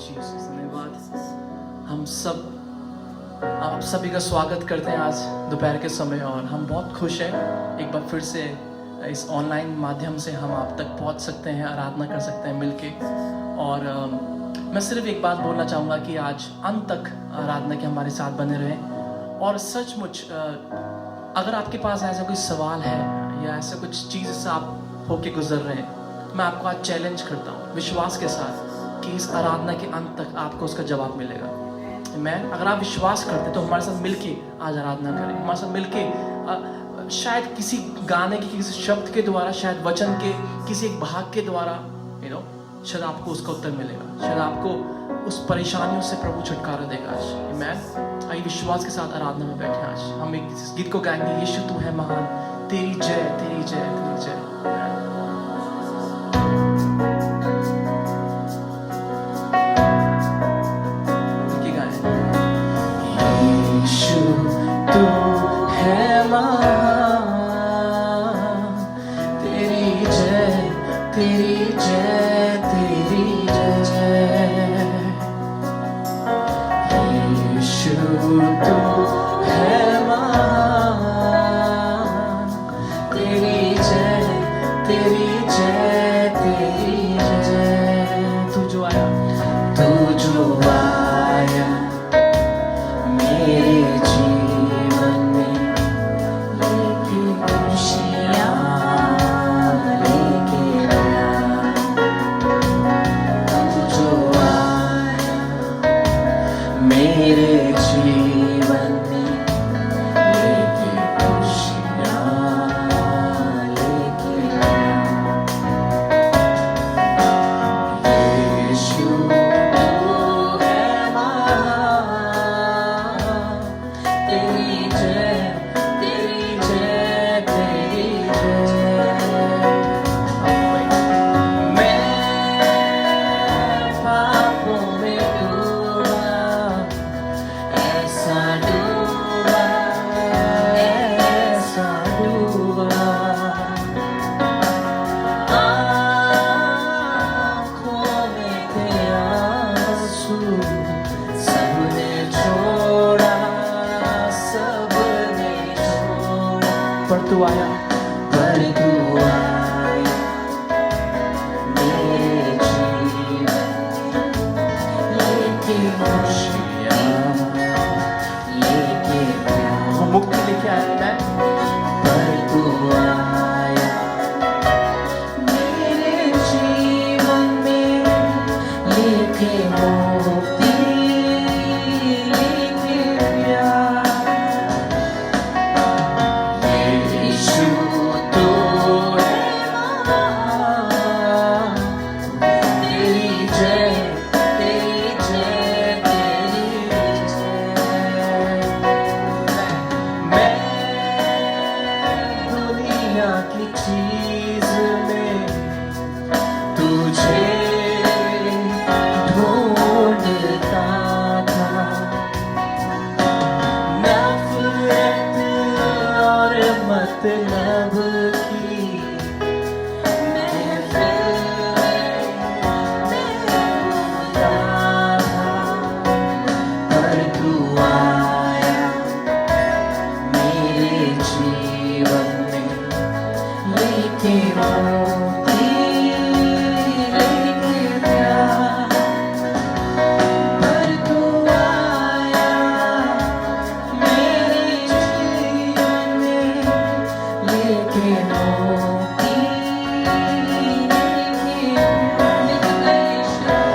Jesus, धन्यवाद। आप सभी का स्वागत करते हैं आज दोपहर के समय, और हम बहुत खुश हैं एक बार फिर से इस ऑनलाइन माध्यम से हम आप तक पहुंच सकते हैं, आराधना कर सकते हैं मिलके। और मैं सिर्फ एक बात बोलना चाहूँगा कि आज अंत तक आराधना के हमारे साथ बने रहें। और सचमुच अगर आपके पास ऐसा कोई सवाल है या ऐसा कुछ चीज़ से आप होके गुजर रहे हैं, मैं आपको आज चैलेंज करता हूँ विश्वास के साथ कि इस आराधना के अंत तक आपको उसका जवाब मिलेगा। मैं अगर आप विश्वास करते तो हमारे साथ मिलके आज आराधना करें, हमारे साथ मिलके शायद किसी गाने के किसी शब्द के द्वारा, शायद वचन के किसी एक भाग के द्वारा शायद आपको उसका उत्तर मिलेगा, शायद आपको उस परेशानियों से प्रभु छुटकारा देगा आज। आमीन। आइए विश्वास के साथ आराधना में बैठे। आज हम एक गीत को गाएंगे, यीशु तू है महान, तेरी जय तेरी जय तेरी जय। यीशु तू है महान, तेरी जय तेरी जय तेरी जय। यीशु तू है महान, तेरी जय तेरी जय तेरी जय। तू जो आया मेरे जीवन में लेके खुशियाँ लेके आया। तू जो आया मेरे जीवन में लेके खुशियाँ लेके आया। यीशु पर तू आया मेरे जीवन लेके खुशियाँ लेके प्यार, मुक्ति लेके आया मैं। पर तू आया मेरे जीवन में लेके मुक्ति लेके प्यार। की चीज में तुझे ढूंढता था, नफरत और मतलब की महफिल में ढूंढता था। पर तू आया मेरे जीवन लेके मोती लेके प्यार। पर तू आया मेरे जीवन में लेके मोती लेके प्यार।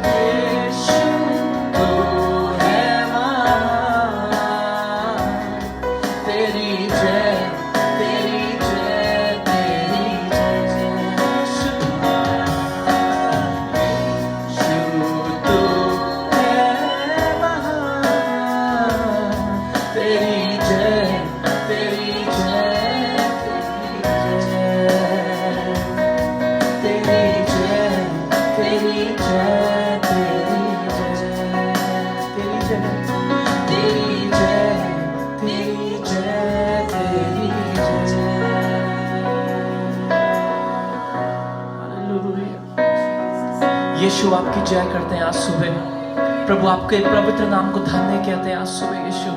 यीशु तू है महान, तेरी जय यीशु आपकी जय करते हैं आज सुबह। प्रभु आपके पवित्र नाम को धन्य कहते हैं आज सुबह यीशु।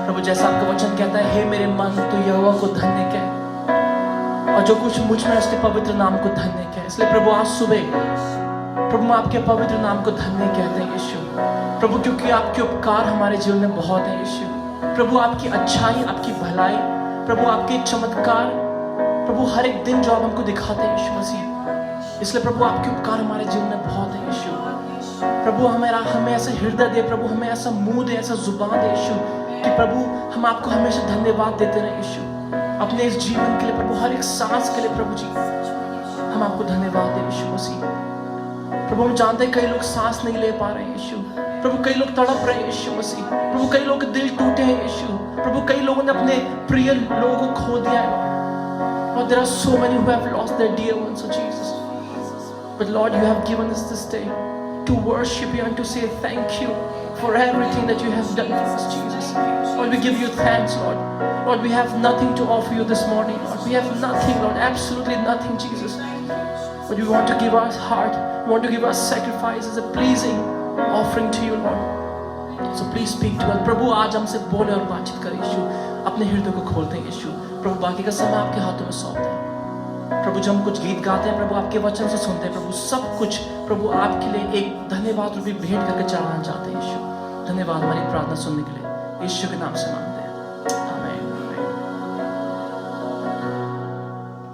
प्रभु जैसा आपका वचन कहता है, हे मेरे मन तो यहोवा को धन्य कह, और जो कुछ मुझ में उसके पवित्र नाम को धन्य कह। इसलिए प्रभु आज सुबह प्रभु हम आपके पवित्र नाम को धन्य कहते हैं यीशु। प्रभु क्योंकि आपके उपकार हमारे जीवन में बहुत है यीशु। प्रभु आपकी अच्छाई, आपकी भलाई, प्रभु आपके चमत्कार, प्रभु हर एक दिन जो आप हमको दिखाते हैं यीशु मसीह। इसलिए प्रभु आपके उपकार हमारे जीवन में बहुत है यीशु। प्रभु हमें ऐसा हृदय दे, प्रभु हमें ऐसा मुंह दे, ऐसा जुबान दे यीशु, कि प्रभु हम आपको हमेशा धन्यवाद देते रहे यीशु। अपने इस जीवन के लिए प्रभु, हर एक सांस के लिए प्रभु जी हम आपको धन्यवाद दे यीशु मसीह। प्रभु हम जानते हैं कई लोग सांस नहीं ले पा रहे हैं यीशु। प्रभु कई लोग तड़प रहे हैं यीशु मसीह। प्रभु कई लोग के दिल टूटे हैं यीशु। प्रभु कई लोगों ने अपने प्रिय लोगों को खो दिया है Lord, there are so many who have lost their dear ones, oh Jesus. But Lord, you have given us this day to worship you and to say thank you for everything that you have done for us, Jesus. Lord, we give you thanks, Lord. Lord, we have nothing to offer you this morning, Lord. We have nothing, Lord, absolutely nothing, Jesus. But we want to give our heart, we want to give our sacrifice as a pleasing offering to you, Lord. So please speak to us. प्रभु आज हमसे बोले और बातचीत करे यीशु। अपने हृदय को खोलते हैं यीशु। प्रभु बाकी का समय आपके हाथों में सौंपते हैं। प्रभु जब हम कुछ गीत गाते हैं, प्रभु आपके वचन से सुनते हैं, प्रभु सब कुछ प्रभु आपके लिए एक धन्यवाद रूपी भेंट करके चढ़ाना चाहते हैं यीशु। धन्यवाद हमारी प्रार्थना सुनने के लिए, यीशु के नाम से मांगते हैं, आमीन।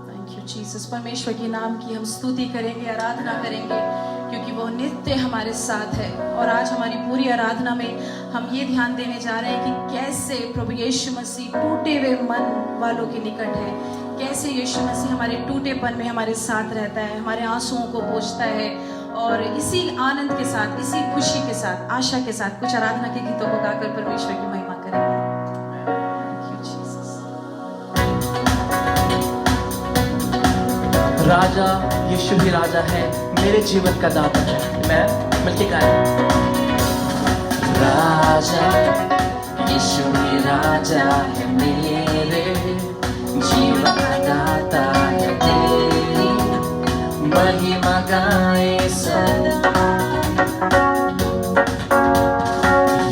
Thank you Jesus. परमेश्वर के नाम की हम स्तुति करेंगे, आराधना करेंगे, क्योंकि वो नित्य हमारे साथ है। और आज हमारी पूरी आराधना में हम ये ध्यान देने जा रहे हैं कि कैसे प्रभु यीशु मसीह टूटे हुए मन वालों के निकट है, कैसे यीशु मसीह हमारे टूटेपन में हमारे साथ रहता है, हमारे आंसुओं को पोंछता है। और इसी आनंद के साथ, इसी खुशी के साथ, आशा के साथ कुछ आराधना के गीतों को गाकर परमेश्वर की महिमा करेंगे। Thank you Jesus. राजा यीशु भी राजा है, मेरे जीवन का दाता है। मैं मिलके गाएं। राजा यीशु भी राजा है, मेरे जीवन का दाता है। तेरी महिमा गाए सदा।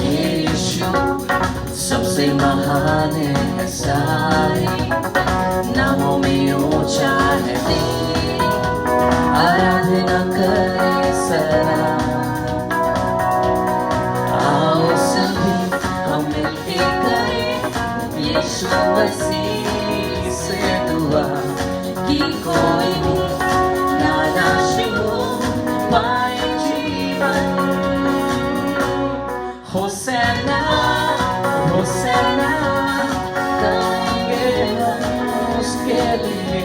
यीशु सबसे महान है, सारे नामों में ऊंचा है। तेरी आराधना करे सदा। आओ सभी हम मिलके करें यीशु मसीह से दुआ, कि कोई भी ना नाश हो पाए जीवन। होसैना होसैना गाएंगे हम उसके लिए,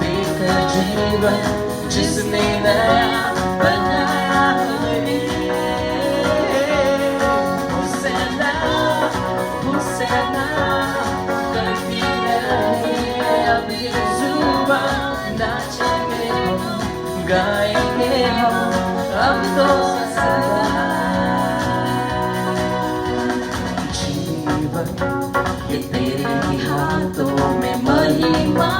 देकर जीवन जिसने नया बनाया हमें। होसैना होसैना करती रहे अब ये जुबान, नाचेंगे हम, गाएंगे हम अब तो सदा। जीवन ये तेरे ही हाथों में, महिमा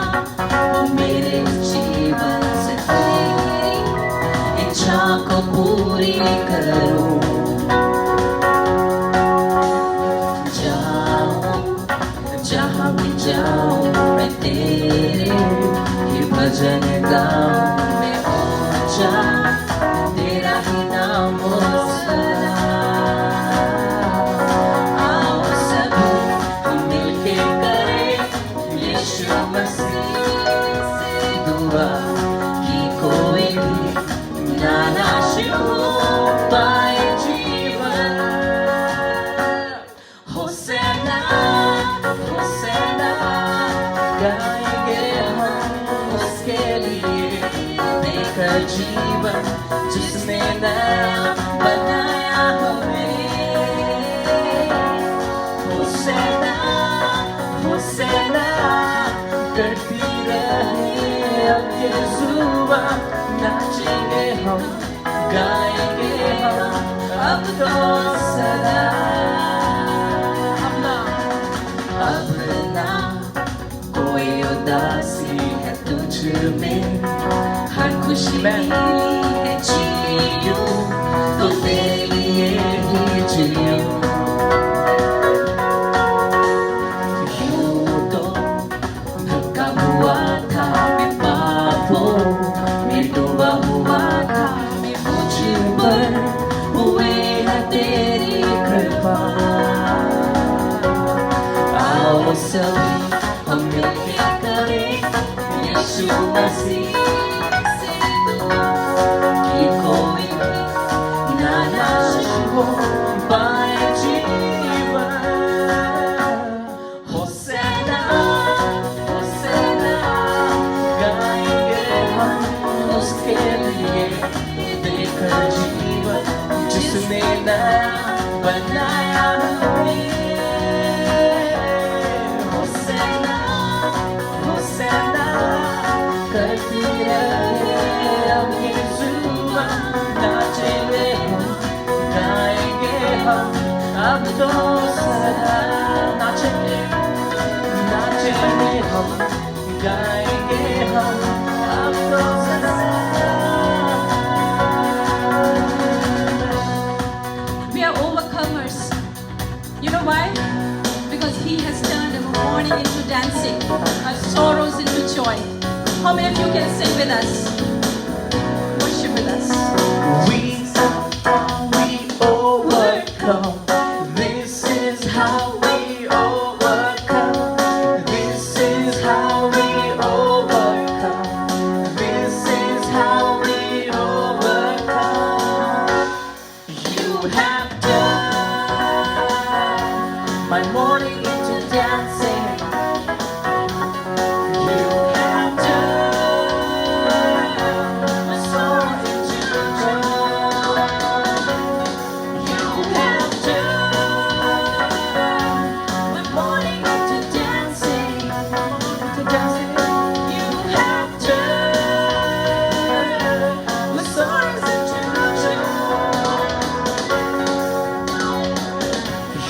मेरे जीवन से तेरी इच्छा को पूरी करूं। जाऊं जहां भी जाऊं मैं तेरे ही भजन गाऊं। मैं ऊंचा तेरा ही नाम हो सदा। आओ सभी हम मिलके करें यीशु मसीह से दुआ, कि कोई भी ना नाश हो पाए जीवन। होसैना होसैना गाएंगे हम उसके लिए, देकर जीवन जिसने नया बनाया हमें। होसैना होसैना करती रहे अब ये जुबान, नाचेंगे हम, गाएंगे हम अब तो सदा। अब ना कोई उदासी है तुझ में, हर खुशी मिली है जी तूफानों में डूबा हुआ था, मैं मुझ पर हुए है तेरी कृपा। आओ सभी हम मिलके करें यीशु मसीह से दुआ कि कोई ना नाश हो पाए जीवन। होसैना होसैना गाएंगे हम उसके लिए, देकर जीवन जिसने नया बनाया हमें। होसैना होसैना करती रहे अब ये जुबान, नाचेंगे हम गाएंगे हम अब तो सदा। नाचेंगे नाचेंगे हम गाएंगे हम अब तो सदा। We are overcomers. You know why? Because He has turned our mourning into dancing, our sorrows into joy. How many of you can sing with us? Worship with us. We overcome. This is how we overcome. This is how we overcome. This is how we overcome. You have turned my mourning into dancing. You have turned my sorrow into joy. You have turned my mourning into dancing. Into dancing. You have turned my sorrows into joy.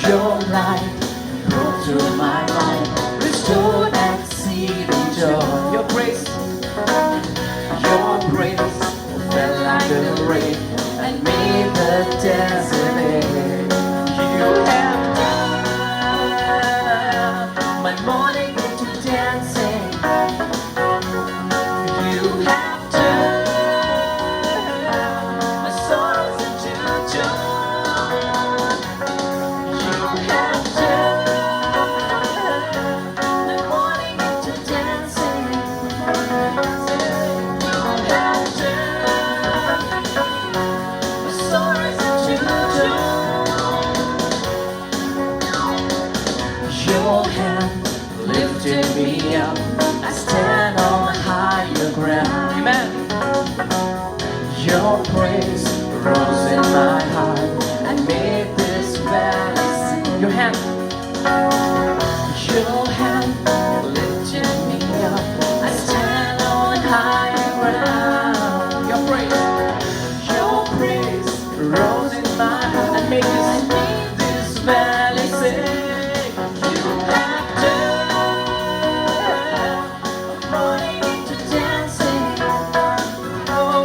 Your light broke through my life, restored exceeding joy. Your grace fell like the rain and made the desert air. You have turned my mourning into dancing. You have turned my sorrows into joy. You have turned my mourning into dancing. You have turned my sorrows into joy. Your hand lifted me up. I stand on higher ground. Amen. Your praise rose in my heart and made this valley sing. Your hand lifted me up. I stand on higher ground. Your praise rose in my heart and made this valley sing. You have turned my mourning into dancing. Oh,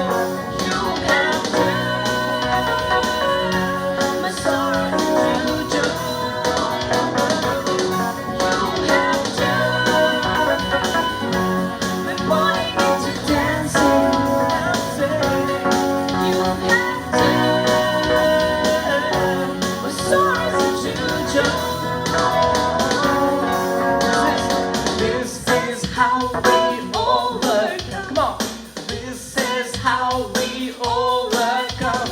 you have turned my sorrow into joy. You have turned my mourning into dancing. You have turned my sorrows into joy. This is how we overcome. Come on. This is how we overcome.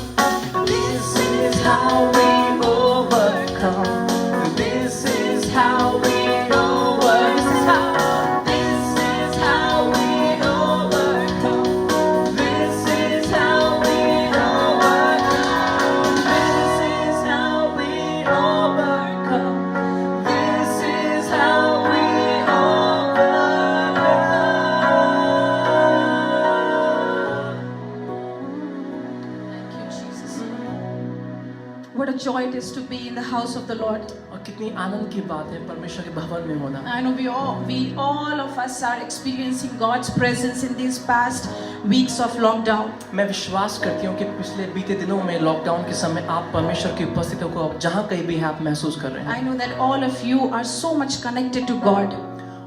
This is how we overcome. This is how we overcome. This is how we overcome. This is how we overcome. This is how we overcome. This is how we Thank you, Jesus. What a joy it is to be in the house of the Lord. और कितनी आनंद की बात है परमेश्वर के भवन में होना। I know we all of us are experiencing God's presence in these past weeks of lockdown. मैं विश्वास करती हूँ कि पिछले बीते दिनों में लॉकडाउन के समय आप परमेश्वर की उपस्थिति को जहाँ कहीं भी हैं आप महसूस कर रहे हैं। I know that all of you are so much connected to God.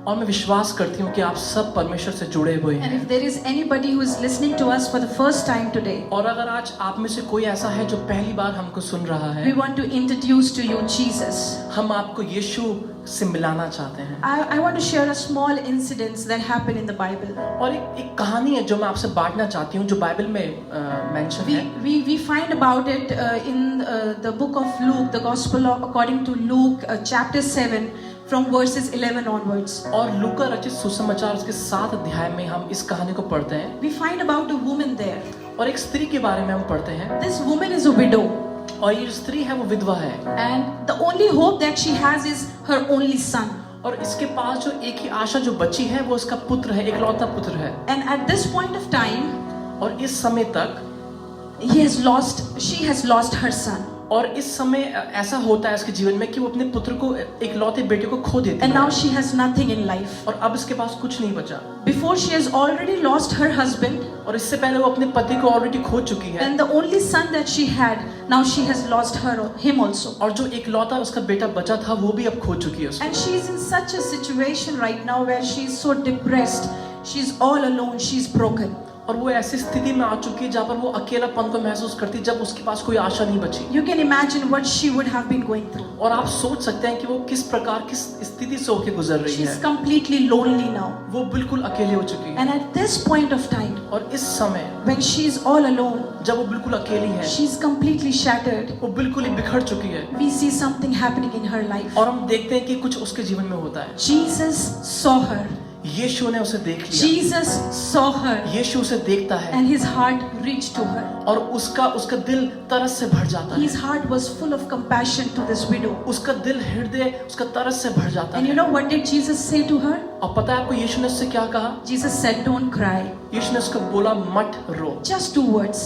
और मैं विश्वास करती हूँ कि आप सब परमेश्वर से जुड़े हुए And हैं। if there is anybody who is listening to us for the first time today, और अगर आज आप में से कोई ऐसा है जो पहली बार हमको सुन रहा we है, want to introduce to you Jesus. हम आपको यीशु से मिलाना चाहते हैं। I want to share a small incident that happened in the Bible. और एक कहानी है जो मैं आपसे बांटना चाहती हूँ, जो बाइबल में मेंशन है। We find about it in the book of Luke, the Gospel according to Luke, chapter 7, from verses 11 onwards. और लूका रचित सुसमाचार उसके 7 अध्याय में हम इस कहानी को पढ़ते हैं। We find about a woman there. और एक स्त्री के बारे में हम पढ़ते हैं। This woman is a widow. और ये जो स्त्री है वो विधवा है। And the only hope that she has is her only son. और इसके पास जो एक ही आशा जो बची है वो उसका पुत्र है, एकलौता पुत्र है। And at this point of time, और इस समय तक she has lost her son. और इस समय ऐसा होता है इसके जीवन में कि वो अपने पुत्र को, एकलौते बेटे को खो देती And now है। she has nothing in life. और अब इसके पास कुछ नहीं बचा। Before she has already lost her husband, और इससे पहले वो अपने पति को ऑलरेडी खो चुकी है। and the only son that she had, now she has lost him also. और जो एकलौता उसका बेटा बचा था वो भी अब खो चुकी है उसको। And she is in such a situation right now where she is so depressed. She is all alone. She is broken. और वो ऐसी स्थिति में आ चुकी है जहाँ पर वो अकेलापन को महसूस करती, जब उसके पास कोई आशा नहीं बची। You can imagine what she would have been going through. और आप सोच सकते हैं कि वो किस प्रकार, किस स्थिति से होके गुजर रही She is है। completely lonely now. वो बिल्कुल अकेले हो चुकी है। And at this point of time, और इस समय when she is all alone, जब वो बिल्कुल अकेली है, she is completely shattered. वो बिल्कुल ही बिखर चुकी है। We see something happening in her life. और हम देखते हैं कि कुछ उसके जीवन में होता है। Jesus saw her. यीशु ने उसे देख लिया। Jesus saw her. यीशु उसे देखता है And his heart reached to her. और उसका दिल तरस से भर जाता है। His heart was full of compassion to this widow. उसका दिल, हृदय उसका तरस से भर जाता And you है। know what did Jesus say to her? और पता है आपको यीशु ने उससे क्या कहा? Jesus said, "Don't cry." यीशु ने उसको बोला, मत रो। Just 2 words.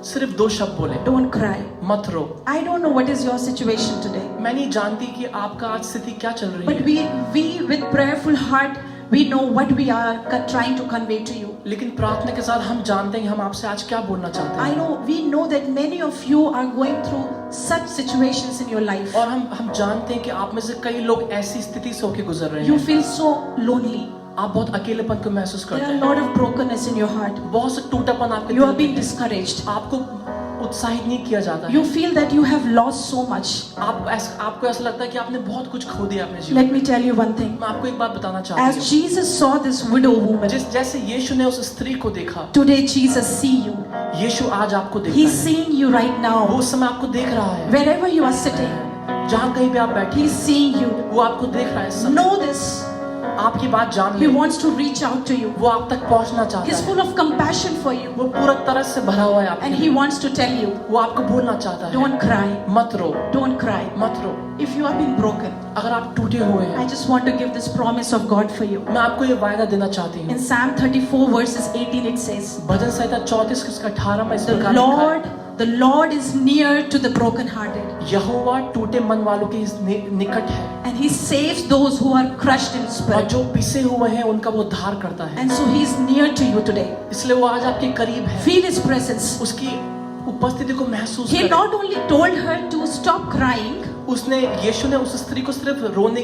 सिर्फ 2 शब्द बोले, Don't cry. मत रो। I don't know what is your situation today, मैं नहीं जानती कि आपका आज स्थिति क्या चल रही but है, we with prayerful heart, we know what we are trying to convey to you. लेकिन प्रार्थना के साथ हम जानते हैं कि हम आपसे आज क्या बोलना चाहते I हैं। know, we know that many of you are going through such situations in your life. और हम जानते हैं कि आप में से कई लोग ऐसी स्थिति से होके गुजर रहे You हैं। feel so lonely. आप बहुत अकेलेपन को महसूस There करते are a हैं। lot of brokenness in your heart. बहुत से टूटापन आपके You are दिल being में है। discouraged. आपको उत्साहित नहीं किया जाता है। You feel that you have lost so much. आपको ऐसा लगता है कि आपने बहुत कुछ खो दिया अपने जीवन Let me tell you one thing. में। मैं आपको एक बात बताना चाहती As हूँ। Jesus saw this widow woman, जैसे यीशु ने उस स्त्री को देखा, today Jesus see you. यीशु आज आपको देखता He's है। seeing you right वो now. उस समय आपको देख रहा है। Wherever you are sitting, जहाँ कहीं पे आप बैठे, He's seeing you. वो आपको देख रहा है इस समय। Know this. आपकी बात जान He ले। wants to reach out to you. वो आप तक पहुँचना चाहता He's है। full of compassion for you. वो पूरा तरस से भरा हुआ है आपके And लिए। He wants to tell you, वो आपको बोलना चाहता है, don't cry. मत रो, Don't cry. मत रो। If you have been broken, अगर आप टूटे हुए I हैं, just want to give this promise of God for you. मैं आपको ये वायदा देना चाहती हूँ। In Psalm 34 verses 18 it says, भजन संहिता 34 उसका 18 में इस प्रकार लिखा है, The Lord is near to the brokenhearted, यहोवा टूटे मन वालों के निकट है and He saves those who are crushed in और spirit. जो पिसे हुए हैं उनका वो उद्धार करता है। And so He is near to you today. इसलिए वो आज आपके करीब है। Feel His presence. उसकी उपस्थिति को महसूस He करें। not only told her to stop crying, उसने, यीशु ने उस स्त्री को सिर्फ रोने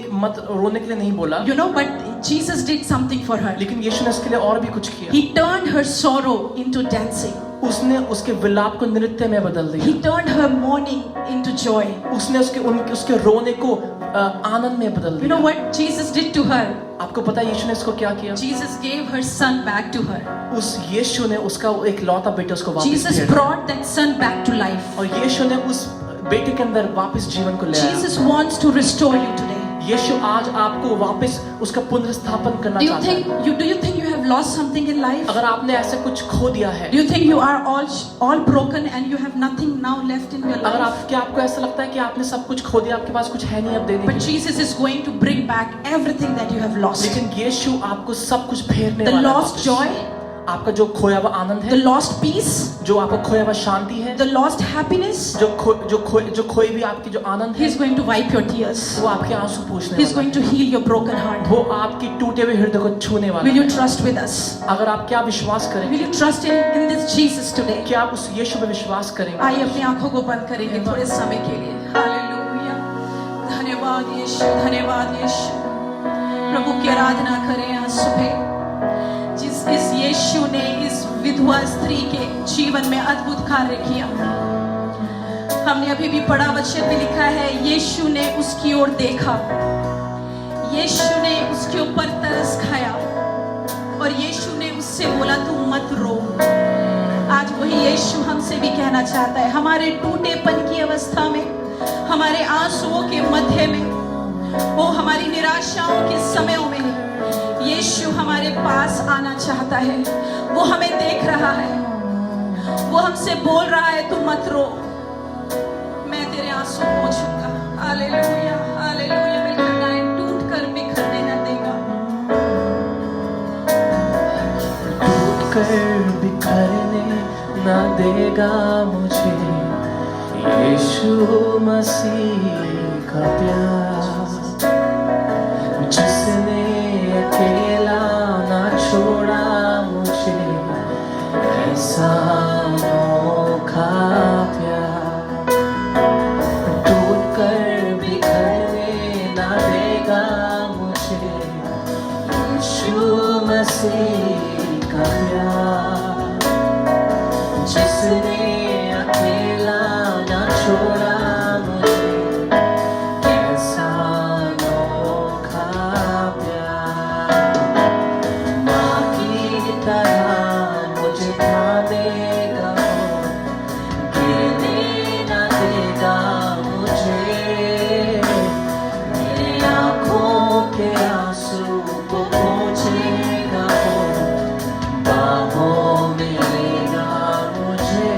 के लिए नहीं बोला, you know, but Jesus did something for her. लेकिन यीशु ने उसके लिए और भी कुछ किया। He turned her sorrow into dancing. उसने उसके विलाप को नृत्य में बदल He दिया। turned her mourning into joy. उसने उसके रोने को आनंद में बदल You know दिया। what Jesus did to her? आपको पता है यीशु ने इसको क्या किया? Jesus gave her son back to her. उस यीशु ने उसका एक लौता बेटा उसको वापस Jesus दिया brought that son back to life. और यीशु ने उस बेटे के अंदर वापस जीवन को ले आया। Jesus wants to restore you today. यीशु आज आपको वापस उसका पुनर्स्थापन करना Do you चाहता है। think you have lost something in life? अगर आपने ऐसे कुछ खो दिया है, Do you think you are all broken and you have nothing now left in your अगर life? आपको ऐसा लगता है कि आपने सब कुछ खो दिया, आपके पास कुछ है नहीं अब देने But के लिए, Jesus is going to bring back everything that you have lost. लेकिन यीशु आपको सब कुछ फेरने The वाला है lost वापस। joy, आपका जो खोया हुआ आनंद the है, lost peace, जो आपका खोया हुआ शांति है, the lost happiness. जो खोई भी आपकी जो आनंद He है, is going to wipe your tears. वो आपके आंसू पोंछने He is वाला going to heal your broken heart. है। वो आपकी टूटे हुए हृदय को छूने वाला Will you है। trust with us? अगर आप क्या विश्वास Will करेंगे, you trust in this Jesus today? क्या आप उस यीशु पे विश्वास करेंगे? आइए अपनी आंखों को बंद करेंगे थोड़े समय के लिए। हालेलुया। धन्यवाद यीशु, धन्यवाद यीशु। प्रभु की आराधना करें आज सुबह। जिस इस यीशु ने इस विधवा स्त्री के जीवन में अद्भुत कार्य किया। हमने अभी भी पढ़ा, वचन में लिखा है यीशु ने उसकी ओर देखा, यीशु ने उसके ऊपर तरस खाया और यीशु ने उससे बोला तू मत रो। आज वही यीशु हमसे भी कहना चाहता है, हमारे टूटेपन की अवस्था में, हमारे आंसुओं के मध्य में, वो हमारी निराशाओं के समयों में यीशु हमारे पास आना चाहता है। वो हमें देख रहा है, वो हमसे बोल रहा है तू मत रो, मैं तेरे आंसू पोंछूंगा। Hallelujah, hallelujah. मिलकर गाएं, टूट कर बिखरने न देगा। टूट कर बिखरने न देगा मुझे यीशु मसीह का प्यार, जिसने अकेला ना छोड़ा मुझे, ऐसा अनोखा प्यार। टूट कर बिखरने ना देगा मुझे यीशु मसीह का प्यार, जिसने अकेला ना छोड़ा मुझे, कैसा अनोखा प्यार। माँ की तरह मुझे थामेगा, गिरने न देगा मुझे, मेरी आँखों के आंसू को पोंछेगा वो, बाहों में लेगा मुझे।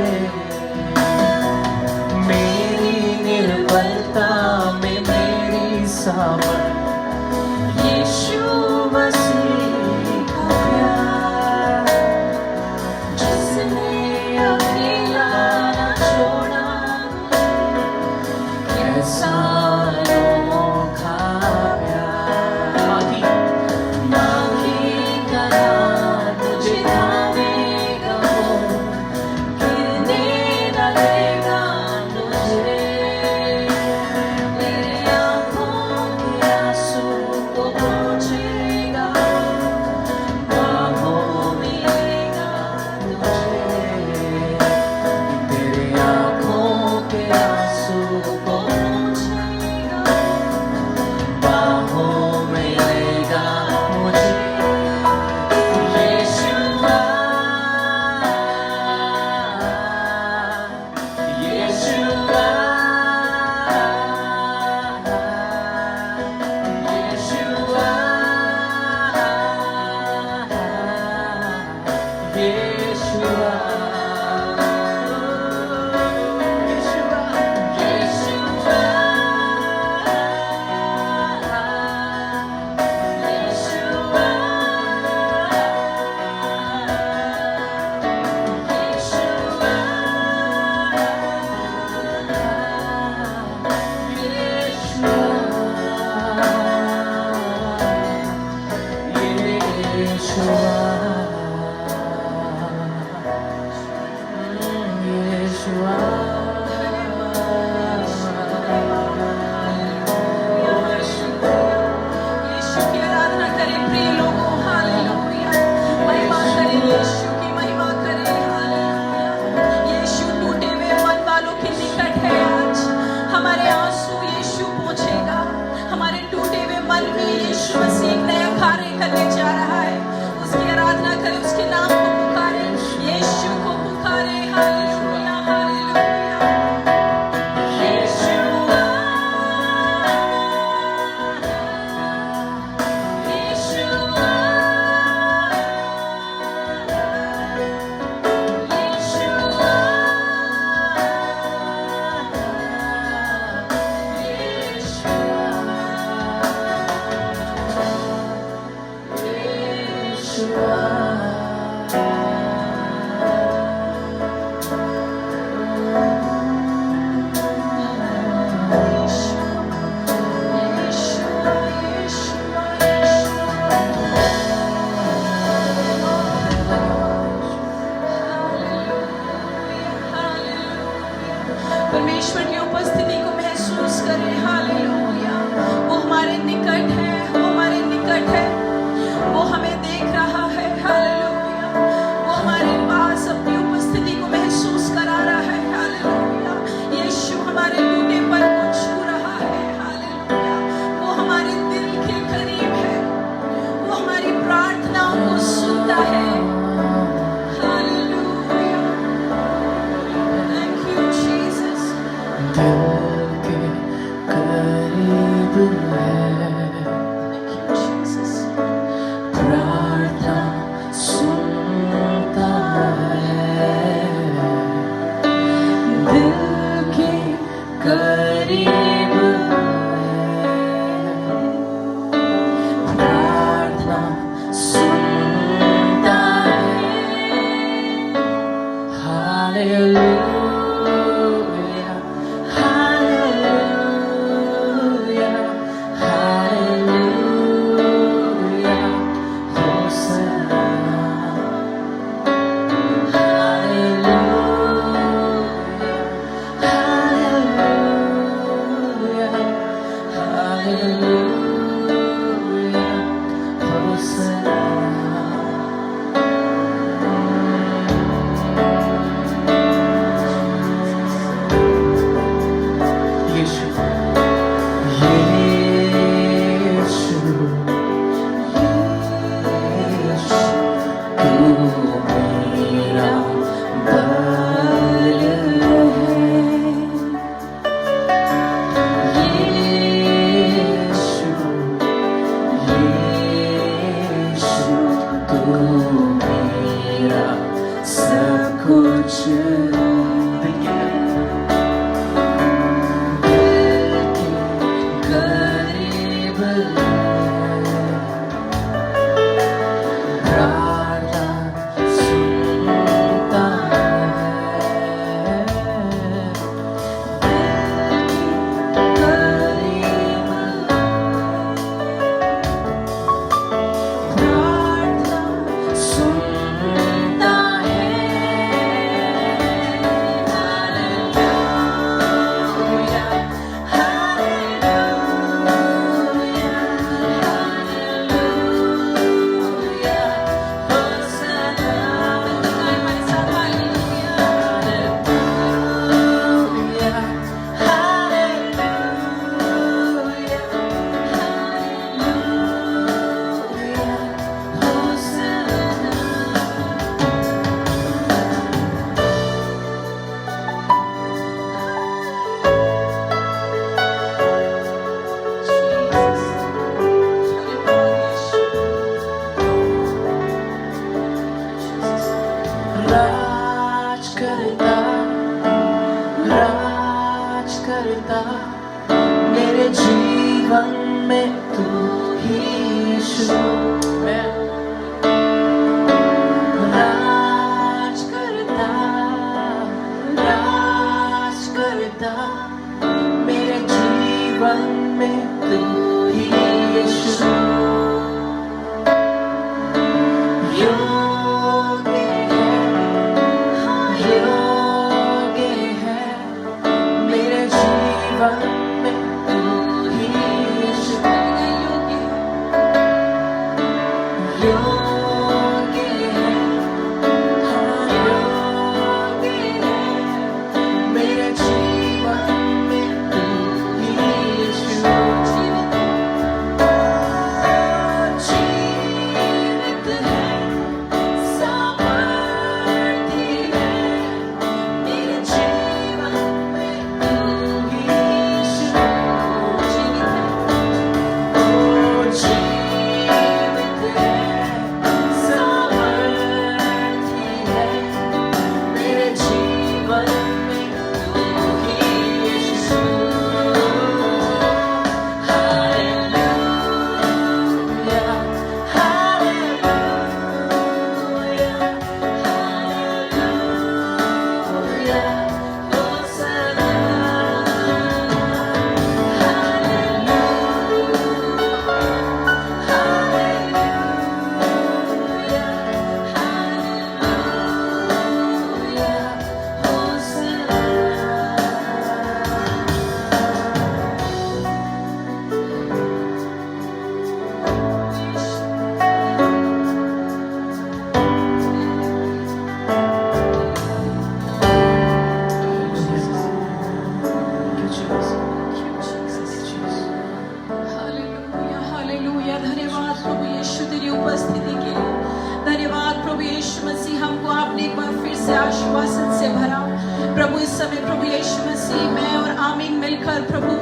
मेरी निर्बलता में मेरी सामर्थ, यीशु मसीह का प्यार, जिसने अकेला ना छोड़ा मुझे, कैसा अनोखा प्यार। माँ की तरह मुझे थामेगा वो, गिरने न देगा मुझे, मेरे आँखों के आंसू को पोंछेगा, बाहों में लेगा मुझे, तेरे आँखों के आंसू को पोंछेगा, बाहों में लेगा मुझे। यीशुआ, यीशुआ, यीशुआ, यीशुआ, यीशु की आराधना करें प्रिय लोगों। हालेलुया, महिमा करें यीशु की, महिमा करें। हालेलुया, यीशु टूटे हुए मन वालों के निकट है। आज हमारे आंसू यीशु पोंछेगा, हमारे टूटे हुए मन में यीशु मसीह एक नया कार्य करने जा रहा है। उसकी आराधना करें, उसके नाम को पुकारें, यीशु को पुकारें। Hallelujah, hallelujah. परमेश्वर की उपस्थिति को महसूस करें। हालेलुया, वो हमारे निकट है, वो हमारे निकट Hallelujah, hallelujah, hallelujah, Hosanna. मेरे जीवन में तू ही यीशु राज करता मेरे जीवन में तू ही यीशु आश्वासन से भरा प्रभु। इस समय प्रभु यीशु मसीह मैं और आमीन मिलकर प्रभु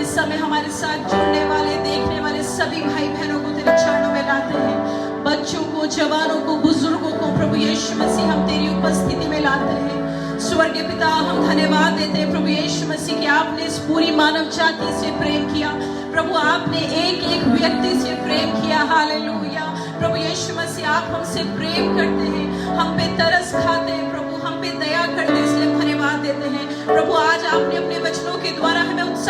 इस समय हमारे साथ जुड़ने वाले देखने वाले सभी भाई बहनों को तेरे चरणों में लाते हैं। बच्चों को, जवानों को, बुजुर्गों को प्रभु यीशु मसीह हम तेरी उपस्थिति में लाते हैं। स्वर्गीय पिता हम धन्यवाद देते हैं प्रभु यीशु मसीह कि आपने इस पूरी मानव जाति से प्रेम किया प्रभु। आपने एक एक व्यक्ति से प्रेम किया। हालेलुया प्रभु यीशु मसीह आप हमसे प्रेम करते हैं, हम पे तरस खाते हैं प्रभु, हम पे दया करते हैं।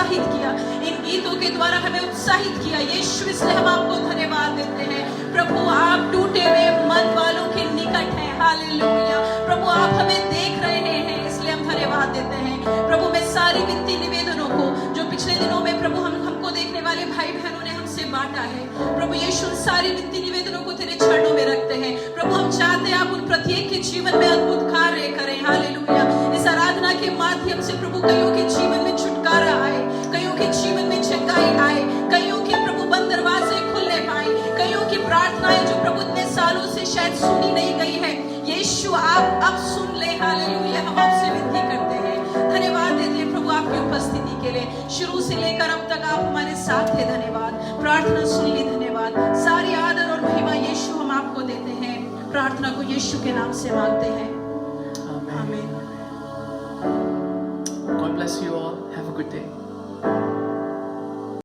उत्साहित किया, इन गीतों के द्वारा हमें उत्साहित किया यीशु, इसलिए हम आपको धन्यवाद देते हैं। प्रभु आप टूटे हुए मन वालों के निकट हैं, हालेलुया। प्रभु आप हमें देख रहे हैं, इसलिए हम धन्यवाद देते हैं। प्रभु मैं सारी विनती निवेदनों को जो पिछले दिनों में प्रभु हमको देखने वाले भाई बहनों ने हमसे बांटा है, प्रभु यीशु उन सारी विनती निवेदनों को तेरे चरणों में रखते हैं। प्रभु हम चाहते हैं आप उन प्रत्येक के जीवन में अद्भुत कार्य करें, हालेलुया। इस आराधना के माध्यम से प्रभु कईयों के जीवन में छुटकारा आए, कईयों के जीवन में चंगाई आए, कईयों के प्रभु बंद दरवाजे खुलने पाए, कईयों की प्रार्थनाएं जो प्रभु इतने सालों से शायद सुनी नहीं गई है, यीशु आप अब सुन ले, हालेलुया। हम आपसे विनती करते हैं, धन्यवाद देते हैं प्रभु आपकी उपस्थिति के लिए। शुरू से लेकर अब तक आप हमारे साथ थे, धन्यवाद। प्रार्थना सुन ली, धन्यवाद। सारी आदर और महिमा यीशु हम आपको देते हैं। प्रार्थना को यीशु के नाम से मांगते हैं, आमीन। God bless you all. Have a good day.